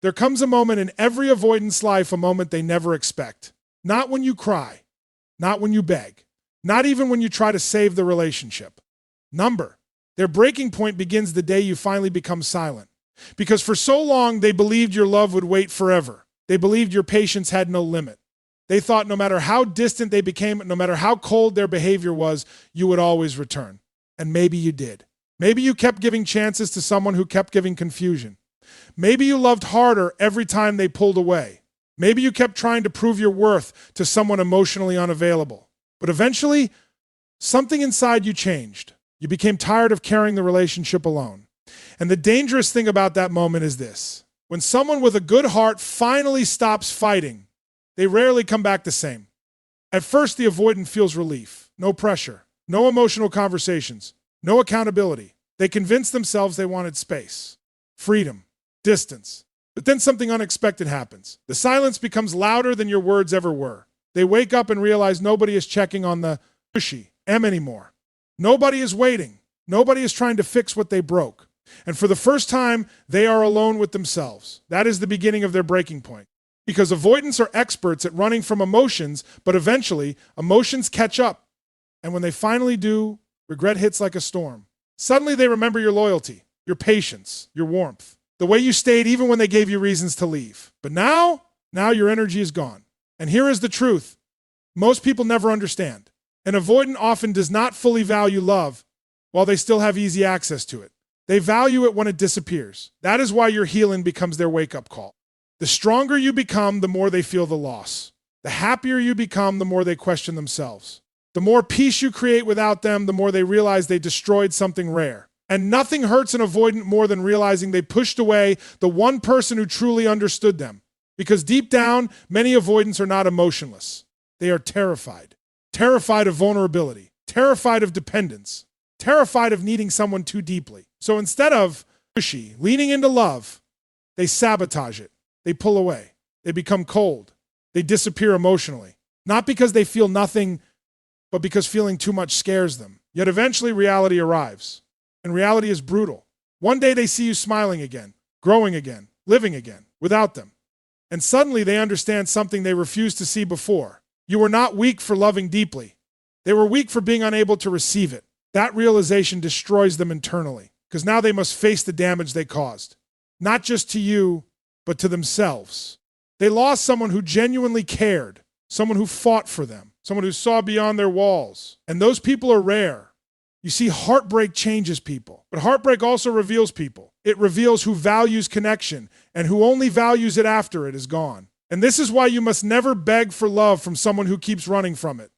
There comes a moment in every avoidance life, a moment they never expect. Not when you cry, not when you beg, not even when you try to save the relationship. Their breaking point begins the day you finally become silent. Because for so long, they believed your love would wait forever. They believed your patience had no limit. They thought no matter how distant they became, no matter how cold their behavior was, you would always return. And maybe you did. Maybe you kept giving chances to someone who kept giving confusion. Maybe you loved harder every time they pulled away. Maybe you kept trying to prove your worth to someone emotionally unavailable. But eventually, something inside you changed. You became tired of carrying the relationship alone. And the dangerous thing about that moment is this. When someone with a good heart finally stops fighting, they rarely come back the same. At first, the avoidant feels relief. No pressure. No emotional conversations. No accountability. They convince themselves they wanted space, freedom, distance. But then something unexpected happens. The silence becomes louder than your words ever were. They wake up and realize nobody is checking on the pushy M anymore. Nobody is waiting. Nobody is trying to fix what they broke. And for the first time, they are alone with themselves. That is the beginning of their breaking point. Because avoidants are experts at running from emotions, but eventually, emotions catch up. And when they finally do, regret hits like a storm. Suddenly they remember your loyalty, your patience, your warmth, the way you stayed even when they gave you reasons to leave. But now your energy is gone. And here is the truth. Most people never understand. An avoidant often does not fully value love while they still have easy access to it. They value it when it disappears. That is why your healing becomes their wake-up call. The stronger you become, the more they feel the loss. The happier you become, the more they question themselves. The more peace you create without them, the more they realize they destroyed something rare. And nothing hurts an avoidant more than realizing they pushed away the one person who truly understood them. Because deep down, many avoidants are not emotionless. They are terrified. Terrified of vulnerability. Terrified of dependence. Terrified of needing someone too deeply. So instead of pushy, leaning into love, they sabotage it. They pull away. They become cold. They disappear emotionally. Not because they feel nothing, but because feeling too much scares them. Yet eventually reality arrives. And reality is brutal. One day they see you smiling again, growing again, living again, without them. And suddenly they understand something they refused to see before. You were not weak for loving deeply. They were weak for being unable to receive it. That realization destroys them internally, because now they must face the damage they caused. Not just to you, but to themselves. They lost someone who genuinely cared, someone who fought for them, someone who saw beyond their walls. And those people are rare. You see, heartbreak changes people, but heartbreak also reveals people. It reveals who values connection and who only values it after it is gone. And this is why you must never beg for love from someone who keeps running from it.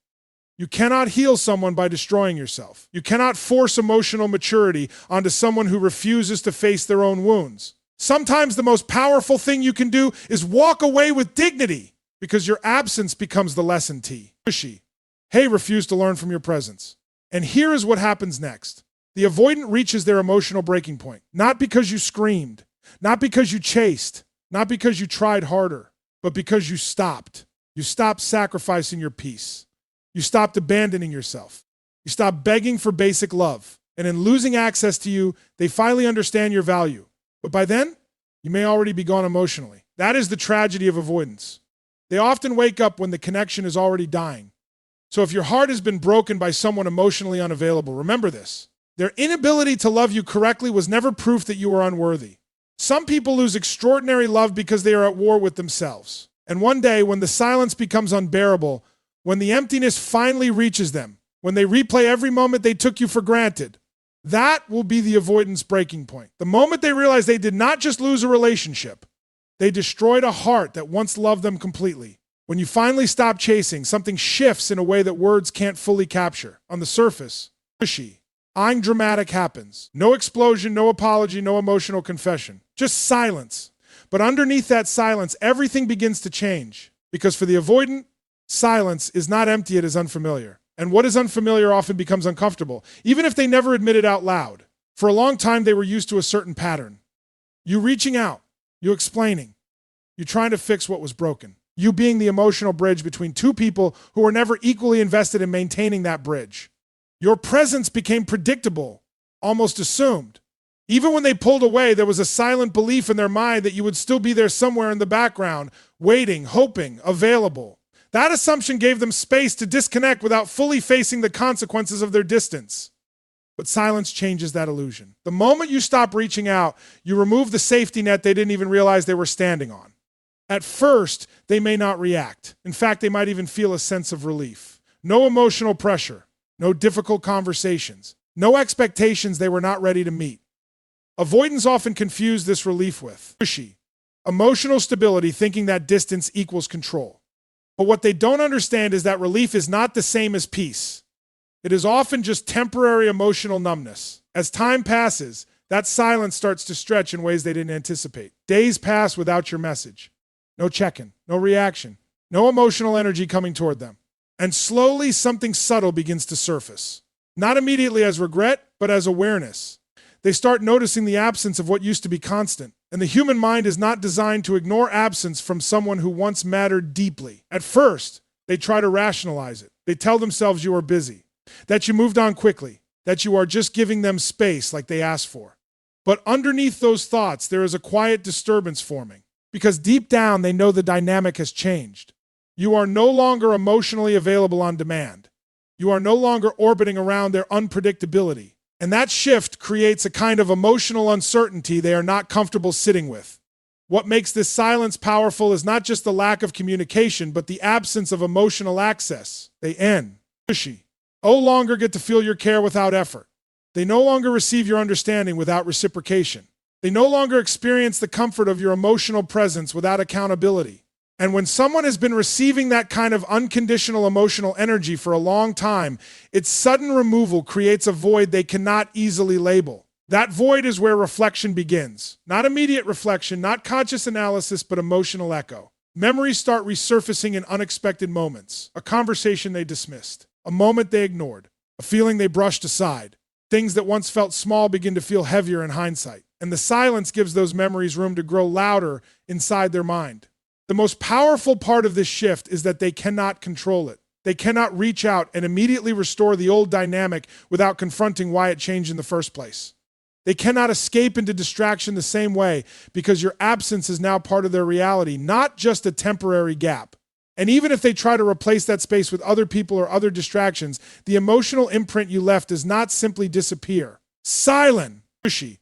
You cannot heal someone by destroying yourself. You cannot force emotional maturity onto someone who refuses to face their own wounds. Sometimes the most powerful thing you can do is walk away with dignity, because your absence becomes the lesson T. Pushy. Hey, refuse to learn from your presence. And here is what happens next. The avoidant reaches their emotional breaking point, not because you screamed, not because you chased, not because you tried harder, but because you stopped. You stopped sacrificing your peace. You stopped abandoning yourself. You stopped begging for basic love. And in losing access to you, they finally understand your value. But by then, you may already be gone emotionally. That is the tragedy of avoidance. They often wake up when the connection is already dying. So if your heart has been broken by someone emotionally unavailable, remember this. Their inability to love you correctly was never proof that you are unworthy. Some people lose extraordinary love because they are at war with themselves. And one day, when the silence becomes unbearable, when the emptiness finally reaches them, when they replay every moment they took you for granted, that will be the avoidance breaking point. The moment they realize they did not just lose a relationship, they destroyed a heart that once loved them completely. When you finally stop chasing, something shifts in a way that words can't fully capture. On the surface, pushy, I'm dramatic happens. No explosion, no apology, no emotional confession. Just silence. But underneath that silence, everything begins to change. Because for the avoidant, silence is not empty, it is unfamiliar. And what is unfamiliar often becomes uncomfortable, even if they never admit it out loud. For a long time, they were used to a certain pattern. You reaching out, you explaining, you trying to fix what was broken. You being the emotional bridge between two people who were never equally invested in maintaining that bridge. Your presence became predictable, almost assumed. Even when they pulled away, there was a silent belief in their mind that you would still be there somewhere in the background, waiting, hoping, available. That assumption gave them space to disconnect without fully facing the consequences of their distance. But silence changes that illusion. The moment you stop reaching out, you remove the safety net they didn't even realize they were standing on. At first, they may not react. In fact, they might even feel a sense of relief. No emotional pressure, no difficult conversations, no expectations they were not ready to meet. Avoidants often confuse this relief with pushy, emotional stability, thinking that distance equals control. But what they don't understand is that relief is not the same as peace. It is often just temporary emotional numbness. As time passes, that silence starts to stretch in ways they didn't anticipate. Days pass without your message. No check-in, no reaction, no emotional energy coming toward them. And slowly something subtle begins to surface. Not immediately as regret, but as awareness. They start noticing the absence of what used to be constant. And the human mind is not designed to ignore absence from someone who once mattered deeply. At first, they try to rationalize it. They tell themselves you are busy, that you moved on quickly, that you are just giving them space like they asked for. But underneath those thoughts, there is a quiet disturbance forming, because deep down they know the dynamic has changed. You are no longer emotionally available on demand. You are no longer orbiting around their unpredictability. And that shift creates a kind of emotional uncertainty they are not comfortable sitting with. What makes this silence powerful is not just the lack of communication, but the absence of emotional access. They pushy, no longer get to feel your care without effort. They no longer receive your understanding without reciprocation. They no longer experience the comfort of your emotional presence without accountability. And when someone has been receiving that kind of unconditional emotional energy for a long time, its sudden removal creates a void they cannot easily label. That void is where reflection begins. Not immediate reflection, not conscious analysis, but emotional echo. Memories start resurfacing in unexpected moments. A conversation they dismissed, a moment they ignored, a feeling they brushed aside. Things that once felt small begin to feel heavier in hindsight. And the silence gives those memories room to grow louder inside their mind. The most powerful part of this shift is that they cannot control it. They cannot reach out and immediately restore the old dynamic without confronting why it changed in the first place. They cannot escape into distraction the same way because your absence is now part of their reality, not just a temporary gap. And even if they try to replace that space with other people or other distractions, the emotional imprint you left does not simply disappear. Silent, pushy,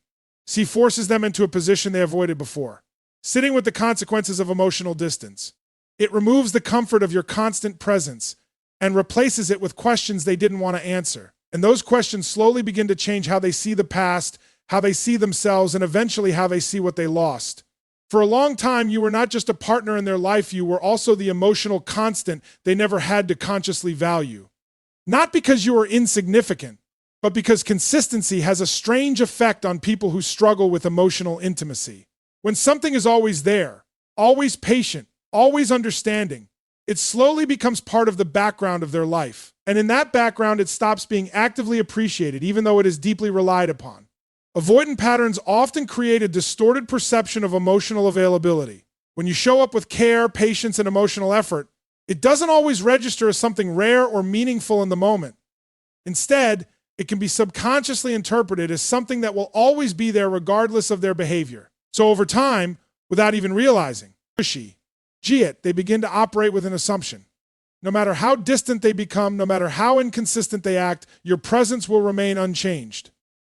forces them into a position they avoided before. Sitting with the consequences of emotional distance. It removes the comfort of your constant presence and replaces it with questions they didn't want to answer. And those questions slowly begin to change how they see the past, how they see themselves, and eventually how they see what they lost. For a long time, you were not just a partner in their life, you were also the emotional constant they never had to consciously value. Not because you were insignificant, but because consistency has a strange effect on people who struggle with emotional intimacy. When something is always there, always patient, always understanding, it slowly becomes part of the background of their life. And in that background, it stops being actively appreciated, even though it is deeply relied upon. Avoidant patterns often create a distorted perception of emotional availability. When you show up with care, patience, and emotional effort, it doesn't always register as something rare or meaningful in the moment. Instead, it can be subconsciously interpreted as something that will always be there regardless of their behavior. So over time, without even realizing, they begin to operate with an assumption. No matter how distant they become, no matter how inconsistent they act, your presence will remain unchanged.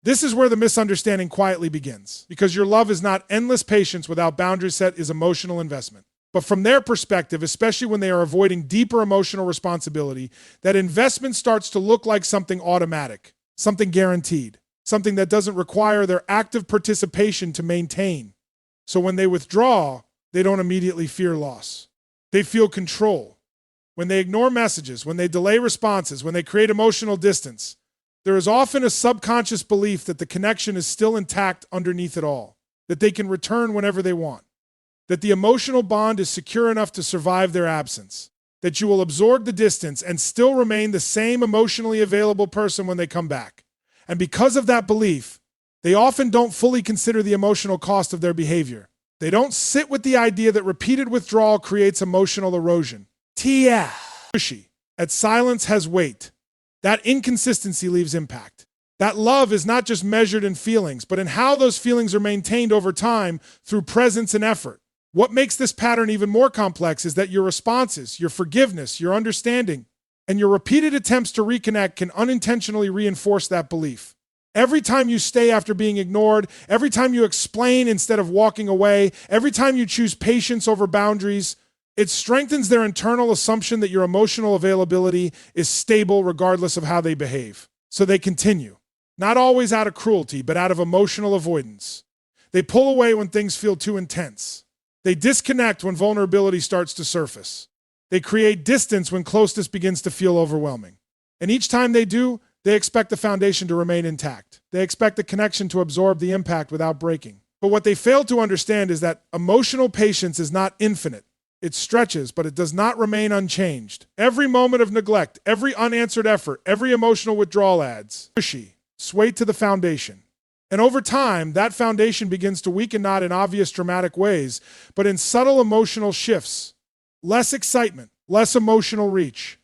This is where the misunderstanding quietly begins, because your love is not endless patience without boundaries set is emotional investment. But from their perspective, especially when they are avoiding deeper emotional responsibility, that investment starts to look like something automatic, something guaranteed. Something that doesn't require their active participation to maintain. So when they withdraw, they don't immediately fear loss. They feel control. When they ignore messages, when they delay responses, when they create emotional distance, there is often a subconscious belief that the connection is still intact underneath it all, that they can return whenever they want, that the emotional bond is secure enough to survive their absence, that you will absorb the distance and still remain the same emotionally available person when they come back. And because of that belief, they often don't fully consider the emotional cost of their behavior. They don't sit with the idea that repeated withdrawal creates emotional erosion. Pushy. That silence has weight. That inconsistency leaves impact. That love is not just measured in feelings, but in how those feelings are maintained over time through presence and effort. What makes this pattern even more complex is that your responses, your forgiveness, your understanding, and your repeated attempts to reconnect can unintentionally reinforce that belief. Every time you stay after being ignored, every time you explain instead of walking away, every time you choose patience over boundaries, it strengthens their internal assumption that your emotional availability is stable regardless of how they behave. So they continue, not always out of cruelty, but out of emotional avoidance. They pull away when things feel too intense. They disconnect when vulnerability starts to surface. They create distance when closeness begins to feel overwhelming. And each time they do, they expect the foundation to remain intact. They expect the connection to absorb the impact without breaking. But what they fail to understand is that emotional patience is not infinite. It stretches, but it does not remain unchanged. Every moment of neglect, every unanswered effort, every emotional withdrawal adds pushy, sway to the foundation. And over time, that foundation begins to weaken not in obvious dramatic ways, but in subtle emotional shifts. Less excitement, less emotional reach,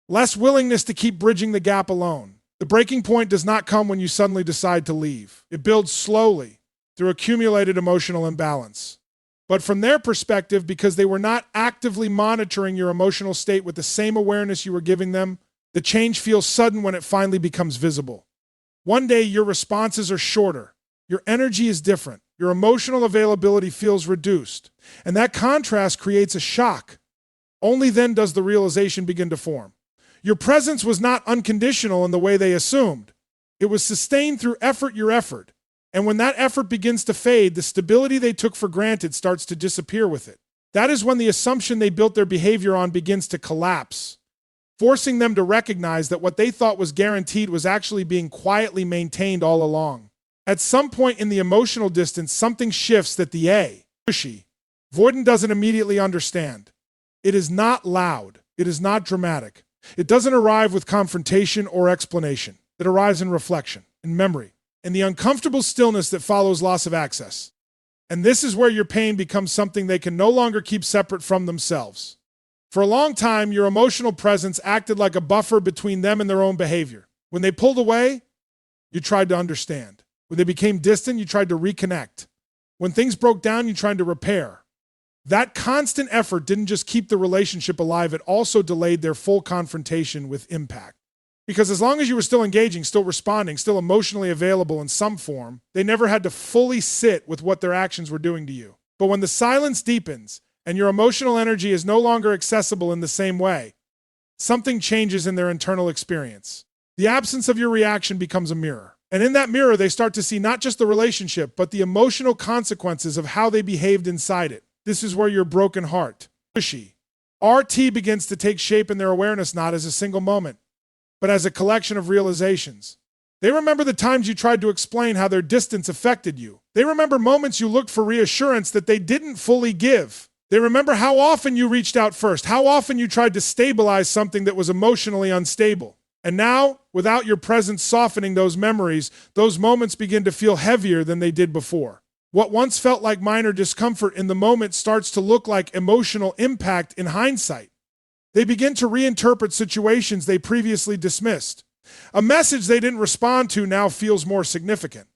less willingness to keep bridging the gap alone. The breaking point does not come when you suddenly decide to leave. It builds slowly through accumulated emotional imbalance. But from their perspective, because they were not actively monitoring your emotional state with the same awareness you were giving them, the change feels sudden when it finally becomes visible. One day, your responses are shorter. Your energy is different. Your emotional availability feels reduced. And that contrast creates a shock. Only then does the realization begin to form. Your presence was not unconditional in the way they assumed. It was sustained through your effort. And when that effort begins to fade, the stability they took for granted starts to disappear with it. That is when the assumption they built their behavior on begins to collapse, forcing them to recognize that what they thought was guaranteed was actually being quietly maintained all along. At some point in the emotional distance, something shifts that the pushy, avoidant doesn't immediately understand. It is not loud. It is not dramatic. It doesn't arrive with confrontation or explanation. It arrives in reflection, in memory, in the uncomfortable stillness that follows loss of access. And this is where your pain becomes something they can no longer keep separate from themselves. For a long time, your emotional presence acted like a buffer between them and their own behavior. When they pulled away, you tried to understand. When they became distant, you tried to reconnect. When things broke down, you tried to repair. That constant effort didn't just keep the relationship alive, it also delayed their full confrontation with impact. Because as long as you were still engaging, still responding, still emotionally available in some form, they never had to fully sit with what their actions were doing to you. But when the silence deepens and your emotional energy is no longer accessible in the same way, something changes in their internal experience. The absence of your reaction becomes a mirror. And in that mirror, they start to see not just the relationship, but the emotional consequences of how they behaved inside it. This is where your broken heart, pushy, RT begins to take shape in their awareness not as a single moment, but as a collection of realizations. They remember the times you tried to explain how their distance affected you. They remember moments you looked for reassurance that they didn't fully give. They remember how often you reached out first, how often you tried to stabilize something that was emotionally unstable. And now, without your presence softening those memories, those moments begin to feel heavier than they did before. What once felt like minor discomfort in the moment starts to look like emotional impact in hindsight. They begin to reinterpret situations they previously dismissed. A message they didn't respond to now feels more significant.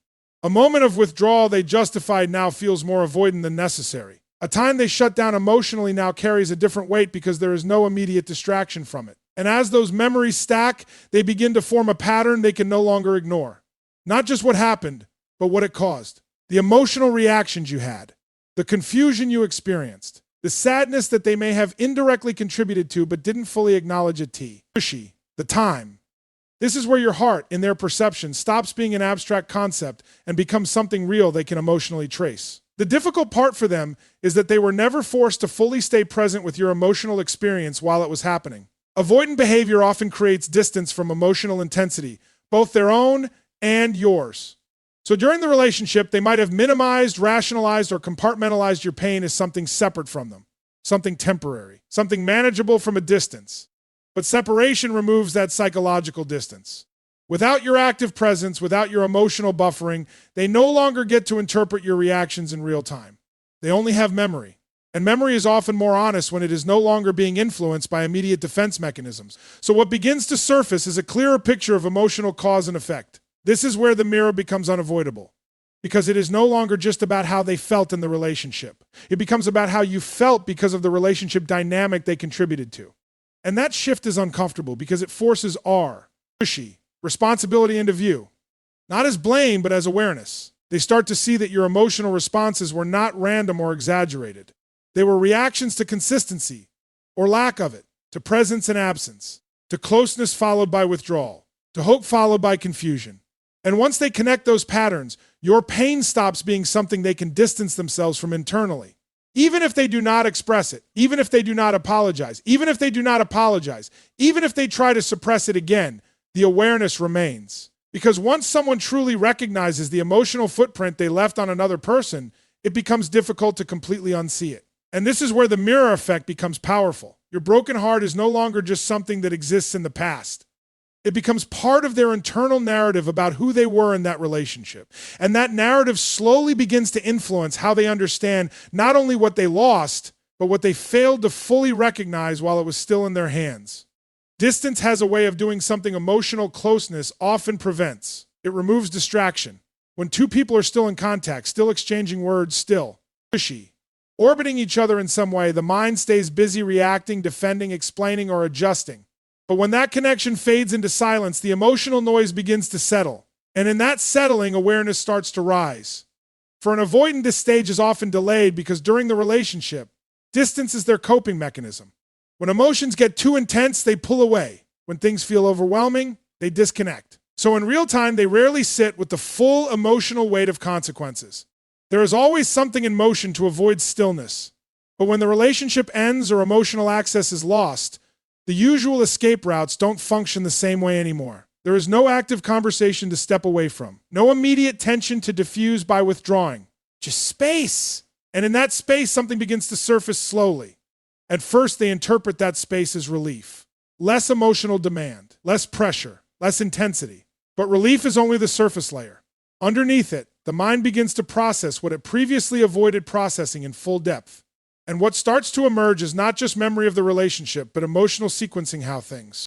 A moment of withdrawal they justified now feels more avoidant than necessary. A time they shut down emotionally now carries a different weight because there is no immediate distraction from it. And as those memories stack, they begin to form a pattern they can no longer ignore. Not just what happened, but what it caused. The emotional reactions you had, the confusion you experienced, the sadness that they may have indirectly contributed to but didn't fully acknowledge at pushy, the time. This is where your heart, in their perception, stops being an abstract concept and becomes something real they can emotionally trace. The difficult part for them is that they were never forced to fully stay present with your emotional experience while it was happening. Avoidant behavior often creates distance from emotional intensity, both their own and yours. So during the relationship, they might have minimized, rationalized, or compartmentalized your pain as something separate from them, something temporary, something manageable from a distance. But separation removes that psychological distance. Without your active presence, without your emotional buffering, they no longer get to interpret your reactions in real time. They only have memory. And memory is often more honest when it is no longer being influenced by immediate defense mechanisms. So what begins to surface is a clearer picture of emotional cause and effect. This is where the mirror becomes unavoidable, because it is no longer just about how they felt in the relationship. It becomes about how you felt because of the relationship dynamic they contributed to. And that shift is uncomfortable because it forces pushy responsibility into view, not as blame, but as awareness. They start to see that your emotional responses were not random or exaggerated. They were reactions to consistency, or lack of it, to presence and absence, to closeness followed by withdrawal, to hope followed by confusion. And once they connect those patterns, your pain stops being something they can distance themselves from internally. Even if they do not express it, even if they do not apologize, even if they try to suppress it again, the awareness remains. Because once someone truly recognizes the emotional footprint they left on another person, it becomes difficult to completely unsee it. And this is where the mirror effect becomes powerful. Your broken heart is no longer just something that exists in the past. It becomes part of their internal narrative about who they were in that relationship. And that narrative slowly begins to influence how they understand not only what they lost, but what they failed to fully recognize while it was still in their hands. Distance has a way of doing something emotional closeness often prevents. It removes distraction. When two people are still in contact, still exchanging words, still pushy, orbiting each other in some way, the mind stays busy reacting, defending, explaining, or adjusting. But when that connection fades into silence, the emotional noise begins to settle. And in that settling, awareness starts to rise. For an avoidant, this stage is often delayed because during the relationship, distance is their coping mechanism. When emotions get too intense, they pull away. When things feel overwhelming, they disconnect. So in real time, they rarely sit with the full emotional weight of consequences. There is always something in motion to avoid stillness. But when the relationship ends or emotional access is lost, the usual escape routes don't function the same way anymore. There is no active conversation to step away from, no immediate tension to diffuse by withdrawing. Just space. And in that space, something begins to surface slowly. At first, they interpret that space as relief. Less emotional demand, less pressure, less intensity. But relief is only the surface layer. Underneath it, the mind begins to process what it previously avoided processing in full depth. And what starts to emerge is not just memory of the relationship, but emotional sequencing, how things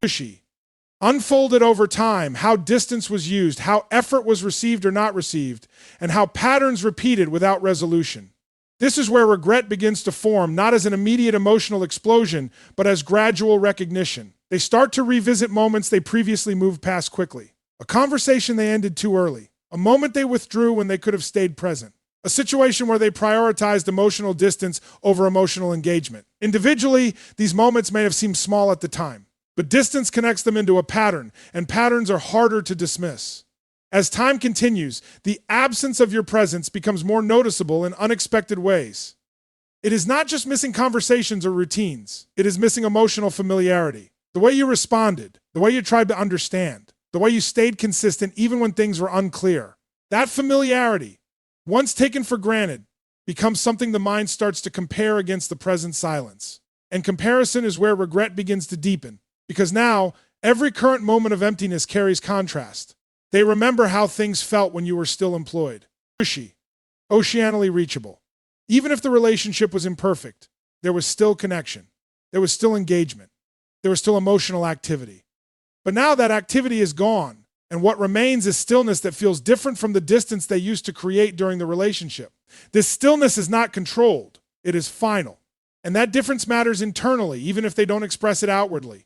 unfolded over time, how distance was used, how effort was received or not received, and how patterns repeated without resolution. This is where regret begins to form, not as an immediate emotional explosion, but as gradual recognition. They start to revisit moments they previously moved past quickly. A conversation they ended too early. A moment they withdrew when they could have stayed present. A situation where they prioritized emotional distance over emotional engagement. Individually, these moments may have seemed small at the time, but distance connects them into a pattern, and patterns are harder to dismiss. As time continues, the absence of your presence becomes more noticeable in unexpected ways. It is not just missing conversations or routines. It is missing emotional familiarity. The way you responded, the way you tried to understand, the way you stayed consistent even when things were unclear. That familiarity, once taken for granted, becomes something the mind starts to compare against the present silence. And comparison is where regret begins to deepen, because now every current moment of emptiness carries contrast. They remember how things felt when you were still employed. Pushy, oceanally reachable. Even if the relationship was imperfect, there was still connection. There was still engagement. There was still emotional activity. But now that activity is gone, and what remains is stillness that feels different from the distance they used to create during the relationship. This stillness is not controlled. It is final. And that difference matters internally, even if they don't express it outwardly.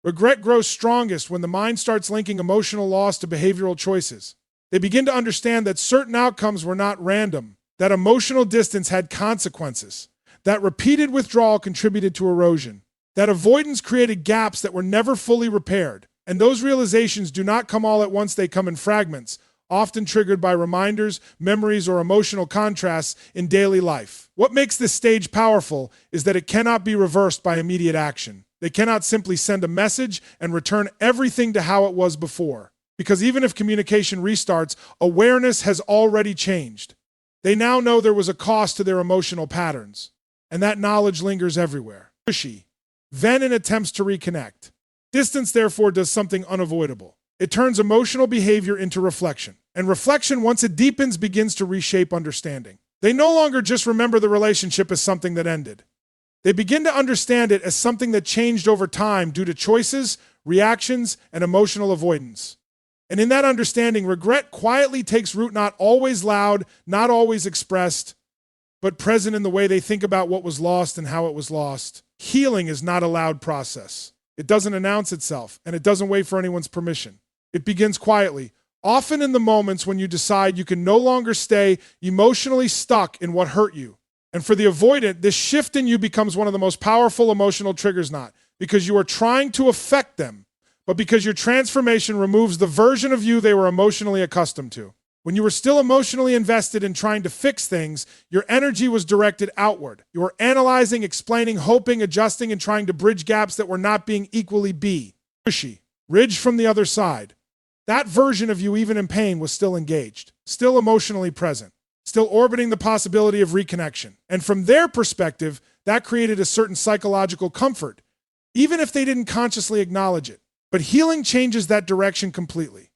Regret grows strongest when the mind starts linking emotional loss to behavioral choices. They begin to understand that certain outcomes were not random, that emotional distance had consequences, that repeated withdrawal contributed to erosion, that avoidance created gaps that were never fully repaired. And those realizations do not come all at once, they come in fragments, often triggered by reminders, memories, or emotional contrasts in daily life. What makes this stage powerful is that it cannot be reversed by immediate action. They cannot simply send a message and return everything to how it was before. Because even if communication restarts, awareness has already changed. They now know there was a cost to their emotional patterns. And that knowledge lingers everywhere. Pushy. Then in attempts to reconnect. Distance, therefore, does something unavoidable. It turns emotional behavior into reflection. And reflection, once it deepens, begins to reshape understanding. They no longer just remember the relationship as something that ended. They begin to understand it as something that changed over time due to choices, reactions, and emotional avoidance. And in that understanding, regret quietly takes root, not always loud, not always expressed, but present in the way they think about what was lost and how it was lost. Healing is not a loud process. It doesn't announce itself, and it doesn't wait for anyone's permission. It begins quietly, often in the moments when you decide you can no longer stay emotionally stuck in what hurt you. And for the avoidant, this shift in you becomes one of the most powerful emotional triggers, not because you are trying to affect them, but because your transformation removes the version of you they were emotionally accustomed to. When you were still emotionally invested in trying to fix things, your energy was directed outward. You were analyzing, explaining, hoping, adjusting, and trying to bridge gaps that were not being equally pushy, ridged from the other side. That version of you, even in pain, was still engaged, still emotionally present, still orbiting the possibility of reconnection. And from their perspective, that created a certain psychological comfort, even if they didn't consciously acknowledge it. But healing changes that direction completely.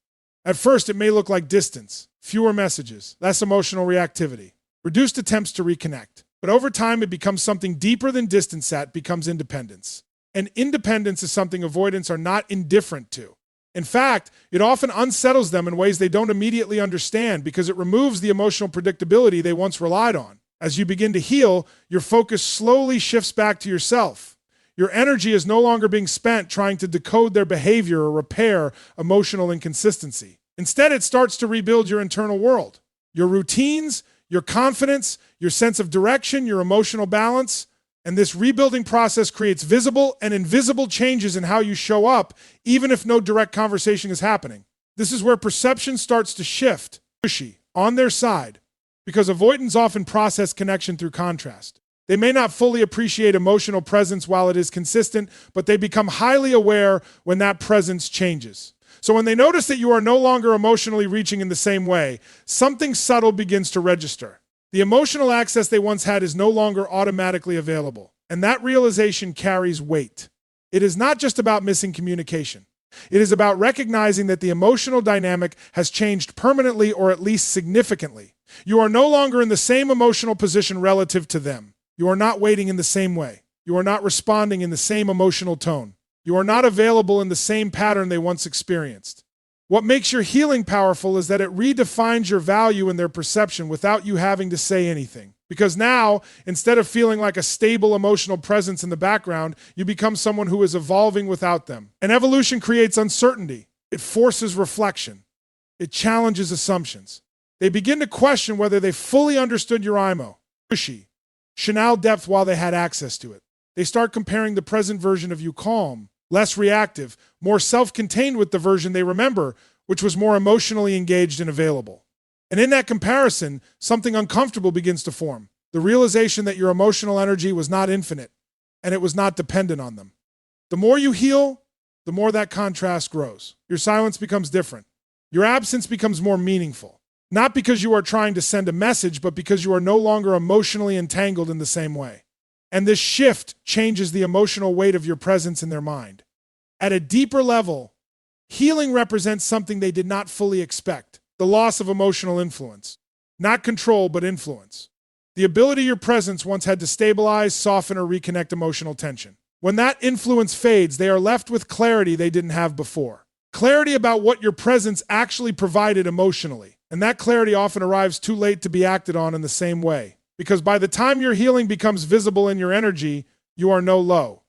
At first, it may look like distance, fewer messages, less emotional reactivity, reduced attempts to reconnect. But over time, it becomes something deeper than distance that becomes independence. And independence is something avoidants are not indifferent to. In fact, it often unsettles them in ways they don't immediately understand because it removes the emotional predictability they once relied on. As you begin to heal, your focus slowly shifts back to yourself. Your energy is no longer being spent trying to decode their behavior or repair emotional inconsistency. Instead, it starts to rebuild your internal world. Your routines, your confidence, your sense of direction, your emotional balance. And this rebuilding process creates visible and invisible changes in how you show up, even if no direct conversation is happening. This is where perception starts to shift, on their side, because avoidants often process connection through contrast. They may not fully appreciate emotional presence while it is consistent, but they become highly aware when that presence changes. So when they notice that you are no longer emotionally reaching in the same way, something subtle begins to register. The emotional access they once had is no longer automatically available, and that realization carries weight. It is not just about missing communication. It is about recognizing that the emotional dynamic has changed permanently or at least significantly. You are no longer in the same emotional position relative to them. You are not waiting in the same way. You are not responding in the same emotional tone. You are not available in the same pattern they once experienced. What makes your healing powerful is that it redefines your value in their perception without you having to say anything. Because now, instead of feeling like a stable emotional presence in the background, you become someone who is evolving without them. And evolution creates uncertainty. It forces reflection. It challenges assumptions. They begin to question whether they fully understood your IMO, Chanel depth while they had access to it. They start comparing the present version of you calm, less reactive, more self-contained with the version they remember, which was more emotionally engaged and available. And in that comparison, something uncomfortable begins to form. The realization that your emotional energy was not infinite, and it was not dependent on them. The more you heal, the more that contrast grows. Your silence becomes different. Your absence becomes more meaningful. Not because you are trying to send a message, but because you are no longer emotionally entangled in the same way. And this shift changes the emotional weight of your presence in their mind. At a deeper level, healing represents something they did not fully expect, the loss of emotional influence. Not control, but influence. The ability your presence once had to stabilize, soften, or reconnect emotional tension. When that influence fades, they are left with clarity they didn't have before. Clarity about what your presence actually provided emotionally. And that clarity often arrives too late to be acted on in the same way. Because by the time your healing becomes visible in your energy, you are no low,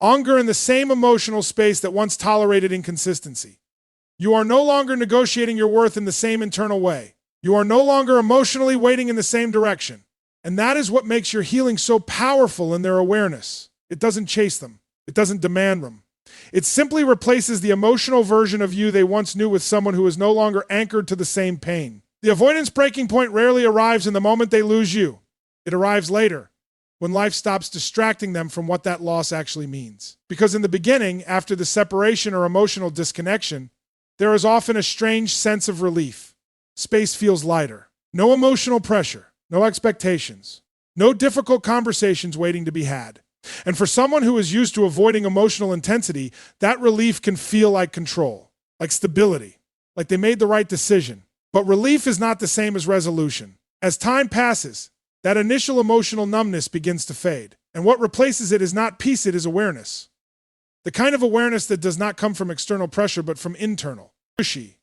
anger in the same emotional space that once tolerated inconsistency. You are no longer negotiating your worth in the same internal way. You are no longer emotionally waiting in the same direction. And that is what makes your healing so powerful in their awareness. It doesn't chase them. It doesn't demand them. It simply replaces the emotional version of you they once knew with someone who is no longer anchored to the same pain. The avoidance breaking point rarely arrives in the moment they lose you. It arrives later, when life stops distracting them from what that loss actually means. Because in the beginning, after the separation or emotional disconnection, there is often a strange sense of relief. Space feels lighter. No emotional pressure, no expectations, no difficult conversations waiting to be had. And for someone who is used to avoiding emotional intensity, that relief can feel like control, like stability, like they made the right decision. But relief is not the same as resolution. As time passes, that initial emotional numbness begins to fade. And what replaces it is not peace, it is awareness. The kind of awareness that does not come from external pressure, but from internal. Pushy.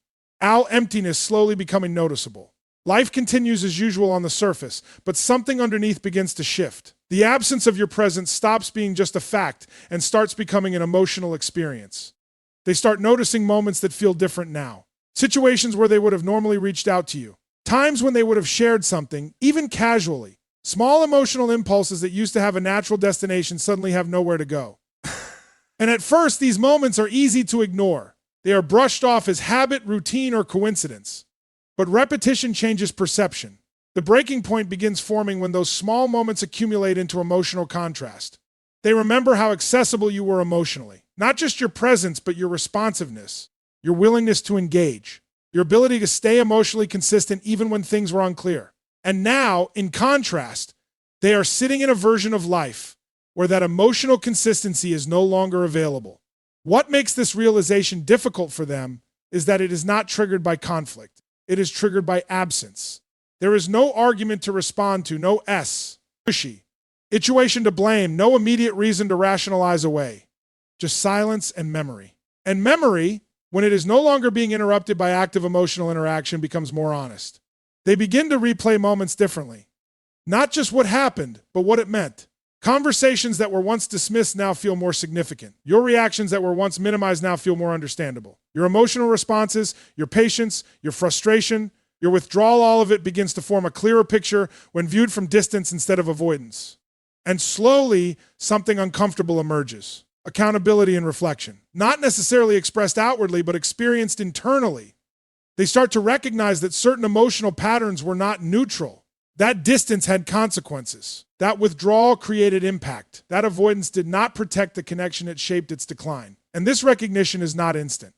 Emptiness slowly becoming noticeable. Life continues as usual on the surface, but something underneath begins to shift. The absence of your presence stops being just a fact and starts becoming an emotional experience. They start noticing moments that feel different now. Situations where they would have normally reached out to you. Times when they would have shared something, even casually. Small emotional impulses that used to have a natural destination suddenly have nowhere to go. And at first, these moments are easy to ignore. They are brushed off as habit, routine, or coincidence. But repetition changes perception. The breaking point begins forming when those small moments accumulate into emotional contrast. They remember how accessible you were emotionally. Not just your presence, but your responsiveness, your willingness to engage, your ability to stay emotionally consistent even when things were unclear. And now, in contrast, they are sitting in a version of life where that emotional consistency is no longer available. What makes this realization difficult for them is that it is not triggered by conflict. It is triggered by absence. There is no argument to respond to, no pushy, situation to blame, no immediate reason to rationalize away. Just silence and memory. And memory, when it is no longer being interrupted by active emotional interaction, becomes more honest. They begin to replay moments differently. Not just what happened, but what it meant. Conversations that were once dismissed now feel more significant. Your reactions that were once minimized now feel more understandable. Your emotional responses, your patience, your frustration, your withdrawal, all of it begins to form a clearer picture when viewed from distance instead of avoidance. And slowly, something uncomfortable emerges. Accountability and reflection. Not necessarily expressed outwardly, but experienced internally. They start to recognize that certain emotional patterns were not neutral. That distance had consequences. That withdrawal created impact. That avoidance did not protect the connection, it shaped its decline. And this recognition is not instant.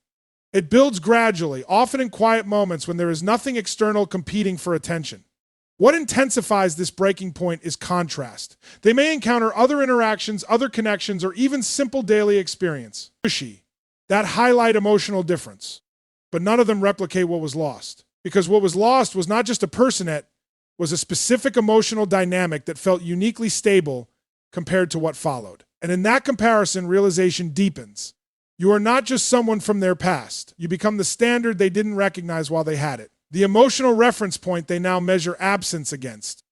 It builds gradually, often in quiet moments when there is nothing external competing for attention. What intensifies this breaking point is contrast. They may encounter other interactions, other connections, or even simple daily experience. Pushy. That highlight emotional difference. But none of them replicate what was lost. Because what was lost was not just a personette, was a specific emotional dynamic that felt uniquely stable compared to what followed. And in that comparison, realization deepens. You are not just someone from their past. You become the standard they didn't recognize while they had it. The emotional reference point they now measure absence against.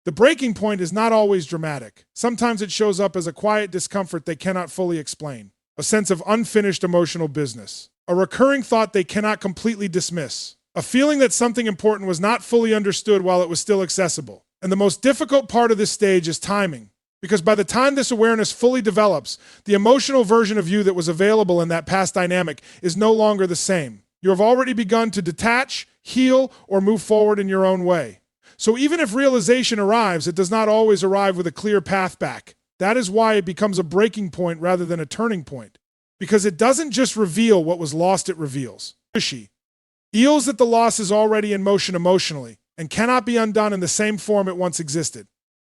The breaking point is not always dramatic. Sometimes it shows up as a quiet discomfort they cannot fully explain. A sense of unfinished emotional business. A recurring thought they cannot completely dismiss. A feeling that something important was not fully understood while it was still accessible. And the most difficult part of this stage is timing. Because by the time this awareness fully develops, the emotional version of you that was available in that past dynamic is no longer the same. You have already begun to detach, heal, or move forward in your own way. So even if realization arrives, it does not always arrive with a clear path back. That is why it becomes a breaking point rather than a turning point. Because it doesn't just reveal what was lost, it reveals. Pushy. Feels that the loss is already in motion emotionally and cannot be undone in the same form it once existed.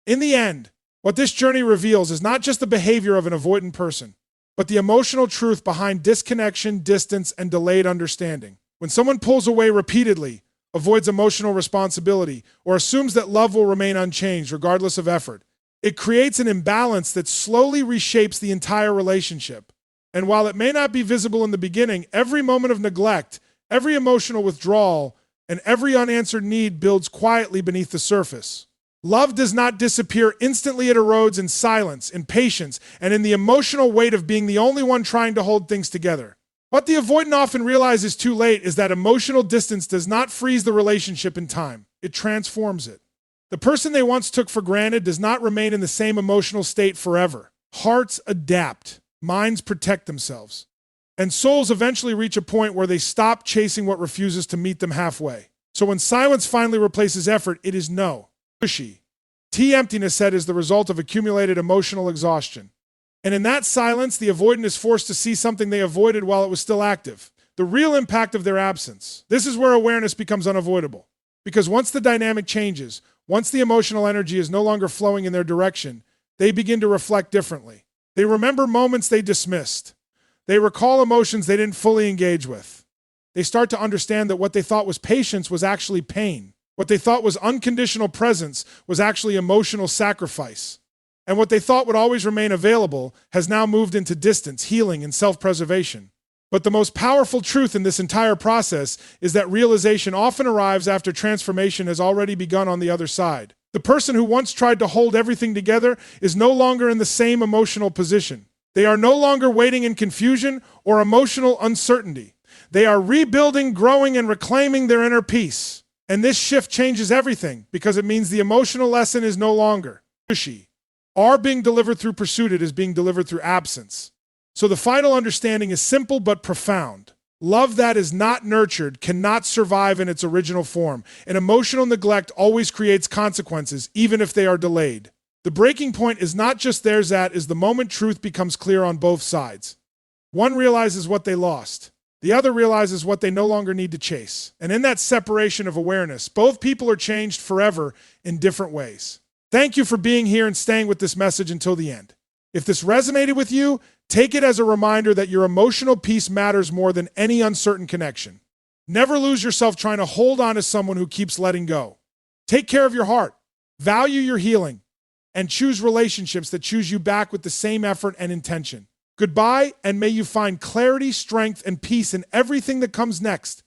In the end, what this journey reveals is not just the behavior of an avoidant person, but the emotional truth behind disconnection, distance, and delayed understanding. When someone pulls away repeatedly, avoids emotional responsibility, or assumes that love will remain unchanged regardless of effort, it creates an imbalance that slowly reshapes the entire relationship. And while it may not be visible in the beginning, every moment of neglect, every emotional withdrawal, and every unanswered need builds quietly beneath the surface. Love does not disappear instantly, it erodes in silence, in patience, and in the emotional weight of being the only one trying to hold things together. What the avoidant often realizes too late is that emotional distance does not freeze the relationship in time. It transforms it. The person they once took for granted does not remain in the same emotional state forever. Hearts adapt. Minds protect themselves. And souls eventually reach a point where they stop chasing what refuses to meet them halfway. So when silence finally replaces effort, it is no. Pushy. Emptiness said is the result of accumulated emotional exhaustion. And in that silence, the avoidant is forced to see something they avoided while it was still active. The real impact of their absence. This is where awareness becomes unavoidable. Because once the dynamic changes, once the emotional energy is no longer flowing in their direction, they begin to reflect differently. They remember moments they dismissed. They recall emotions they didn't fully engage with. They start to understand that what they thought was patience was actually pain. What they thought was unconditional presence was actually emotional sacrifice. And what they thought would always remain available has now moved into distance, healing, and self-preservation. But the most powerful truth in this entire process is that realization often arrives after transformation has already begun on the other side. The person who once tried to hold everything together is no longer in the same emotional position. They are no longer waiting in confusion or emotional uncertainty. They are rebuilding, growing, and reclaiming their inner peace. And this shift changes everything because it means the emotional lesson is no longer pushy. Are being delivered through pursuit, it is being delivered through absence. So the final understanding is simple but profound. Love that is not nurtured cannot survive in its original form, and emotional neglect always creates consequences, even if they are delayed. The breaking point is not just theirs, that is the moment truth becomes clear on both sides. One realizes what they lost. The other realizes what they no longer need to chase. And in that separation of awareness, both people are changed forever in different ways. Thank you for being here and staying with this message until the end. If this resonated with you, take it as a reminder that your emotional peace matters more than any uncertain connection. Never lose yourself trying to hold on to someone who keeps letting go. Take care of your heart, value your healing, and choose relationships that choose you back with the same effort and intention. Goodbye, and may you find clarity, strength, and peace in everything that comes next.